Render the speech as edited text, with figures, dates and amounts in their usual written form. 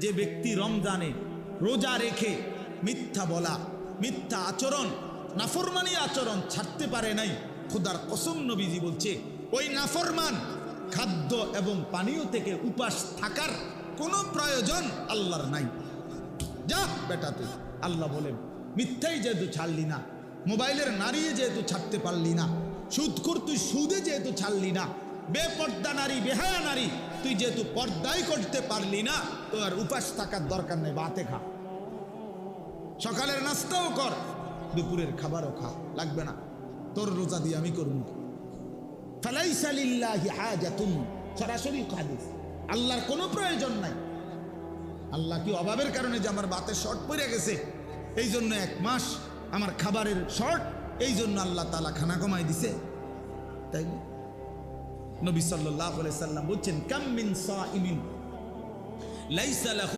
যে ব্যক্তি রমজানে রোজা রেখে মিথ্যা বলা, মিথ্যা আচরণ, নাফরমানি আচরণ ছাড়তে পারে নাই, খোদার কসম নবীজি বলছে ওই নাফরমান খাদ্য এবং পানীয় থেকে উপাস থাকার কোনো প্রয়োজন আল্লাহর নাই। যা বেটা তুই, আল্লাহ বলেন মিথ্যাই যেহেতু ছাড়লি না, মোবাইলের নারী যেহেতু ছাড়তে পারলি না, সুদখোর তুই সুদে যেহেতু ছাড়লি না, বেপর্দা নারী, বেহায়া নারী তুই যেহেতু পর্দাই করতে পারলি না, তো আর উপাস থাকার দরকার নেই, বাতে খা, সকালের নাস্তাও কর, দুপুরের খাবারও খা, লাগবে না, তোর রোজা দিয়ে আমি করব। ফালাইসা লিল্লাহি হাজাতুন, সরাসরি হাদিস, আল্লাহর কোনো প্রয়োজন নাই। আল্লাহ কি অভাবের কারণে যে আমার বাতে শর্ট পড়ে গেছে এই জন্য এক মাস আমার খাবারের শর্ট, এই জন্য আল্লাহ তাআলা খানা কমাই দিছে? তাই না? নবী সাল্লাল্লাহু আলাইহি সাল্লাম বলছেন কাম মিন সাইমিন লাইসা লাহু